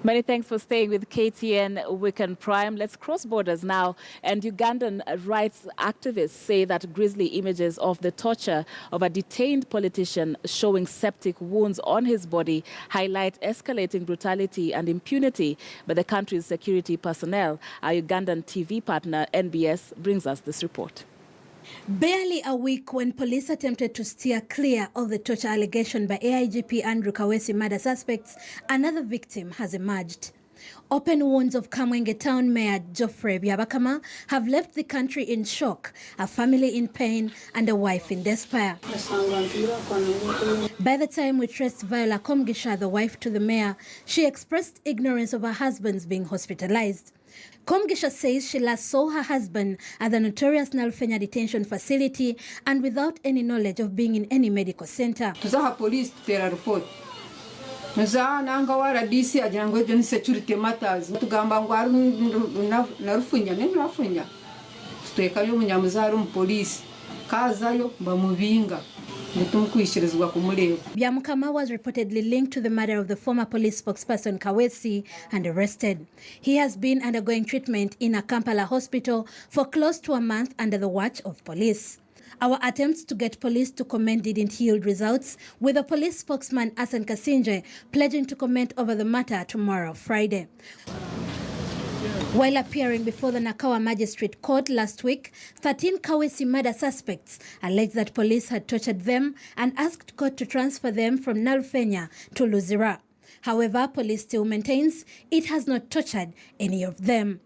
Many thanks for staying with KTN Weekend Prime. Let's cross borders now. And Ugandan rights activists say that grisly images of the torture of a detained politician showing septic wounds on his body highlight escalating brutality and impunity by the country's security personnel. Our Ugandan TV partner, NBS, brings us this report. Barely a week when police attempted to steer clear of the torture allegation by AIGP Andrew Kawesi murder suspects, another victim has emerged. Open wounds of Kamwenge Town Mayor Geoffrey Byabakama have left the country in shock, a family in pain and a wife in despair. By the time we traced Viola Komgisha, the wife to the mayor, she expressed ignorance of her husband's being hospitalized. Komgisha says she last saw her husband at the notorious Nalfenya detention facility and without any knowledge of being in any medical center. Tuzaha police tera report. Nza nanga wara DC ajango ejo ni security matters. Tugamba ngwaru narufunya ninafunya. Tutekayo munyamuzaru mu police. Kazayo bamubinga. Byamukama was reportedly linked to the murder of the former police spokesperson Kawesi and arrested. He has been undergoing treatment in a Kampala hospital for close to a month under the watch of police. Our attempts to get police to comment didn't yield results, with the police spokesman Asan Kasinje pledging to comment over the matter tomorrow, Friday. While appearing before the Nakawa Magistrate Court last week, 13 Kawesi murder suspects alleged that police had tortured them and asked court to transfer them from Nalfenya to Luzira. However, police still maintains it has not tortured any of them.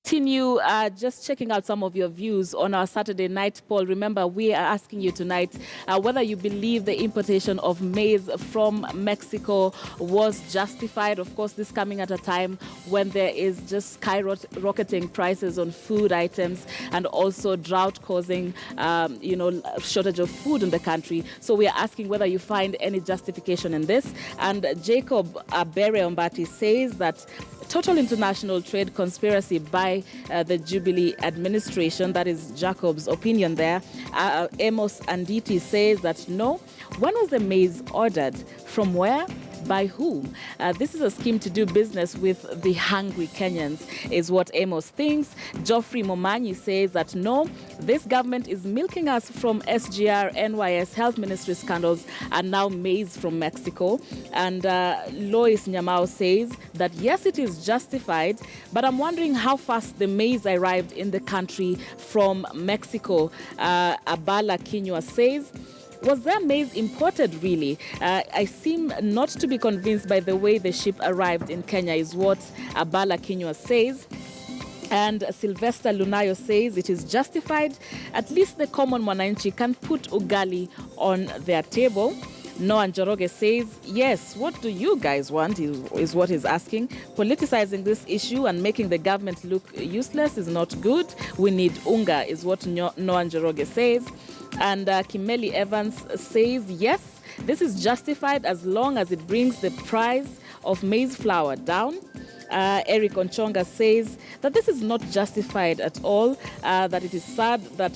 Continue just checking out some of your views on our Saturday night poll. Remember, we are asking you tonight whether you believe the importation of maize from Mexico was justified. Of course, this coming at a time when there is just skyrocketing prices on food items and also drought causing, shortage of food in the country. So we are asking whether you find any justification in this. And Jacob Bere Ombati says that total international trade conspiracy by the Jubilee administration. That is Jacob's opinion there. Amos Anditi says that no. When was the maize ordered? From where? By whom? This is a scheme to do business with the hungry Kenyans, is what Amos thinks. Geoffrey Momanyi says that no, this government is milking us from SGR, NYS, Health Ministry scandals, and now maize from Mexico. And Lois Nyamao says that yes, it is justified, but I'm wondering how fast the maize arrived in the country from Mexico. Abala Kinywa says, was there maize imported really? I seem not to be convinced by the way the ship arrived in Kenya, is what Abala Kinywa says. And Sylvester Lunayo says it is justified. At least the common mwananchi can put ugali on their table. Noah Njoroge says, yes, what do you guys want is what he's asking. Politicizing this issue and making the government look useless is not good. We need unga, is what Noah Njoroge says. And Kimeli Evans says, yes, this is justified as long as it brings the price of maize flour down. Eric Onchonga says that this is not justified at all, that it is sad that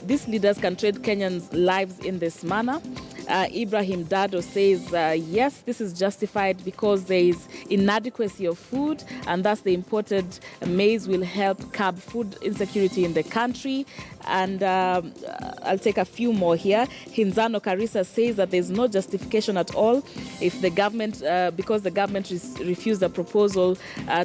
these leaders can trade Kenyans' lives in this manner. Ibrahim Dado says, yes, this is justified because there is inadequacy of food and thus the imported maize will help curb food insecurity in the country. And I'll take a few more here. Hinzano Karisa says that there's no justification at all if the government, because the government refused a proposal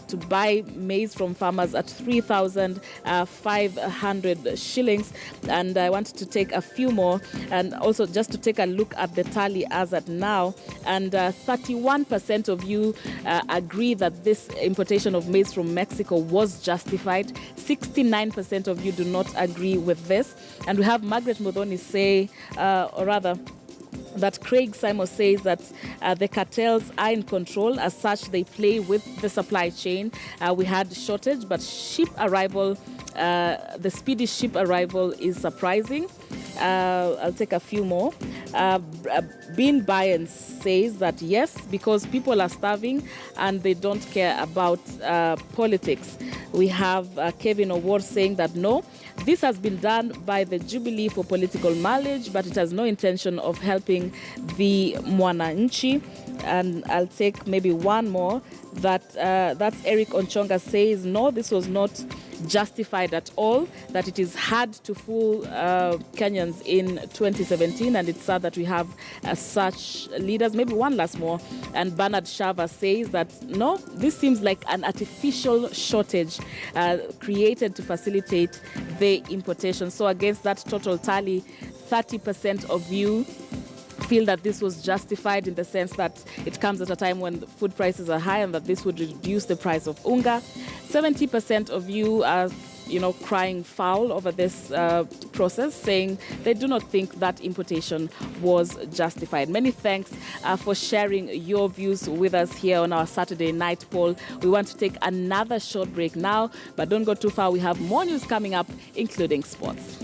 to buy maize from farmers at 3,500 shillings. And I wanted to take a few more and also just to take a look at the tally as at now. And 31% of you agree that this importation of maize from Mexico was justified. 69% of you do not agree with this. And we have Margaret Modoni say, or rather, that Craig Simon says that the cartels are in control. As such, they play with the supply chain. We had shortage, but ship arrival, the speedy ship arrival is surprising. I'll take a few more. Bean Bayans says that yes, because people are starving and they don't care about politics. We have Kevin Award saying that no, this has been done by the Jubilee for political mileage, but it has no intention of helping the Mwananchi. And I'll take maybe one more. That's Eric Onchonga says, no, this was not justified at all, that it is hard to fool Kenyans in 2017, and it's sad that we have such leaders. Maybe one last more. And Bernard Shava says that, no, this seems like an artificial shortage created to facilitate the importation. So against that total tally, 30% of you feel that this was justified in the sense that it comes at a time when food prices are high and that this would reduce the price of unga. 70% of you are, crying foul over this process, saying they do not think that importation was justified. Many thanks for sharing your views with us here on our Saturday night poll. We want to take another short break now, but don't go too far. We have more news coming up, including sports.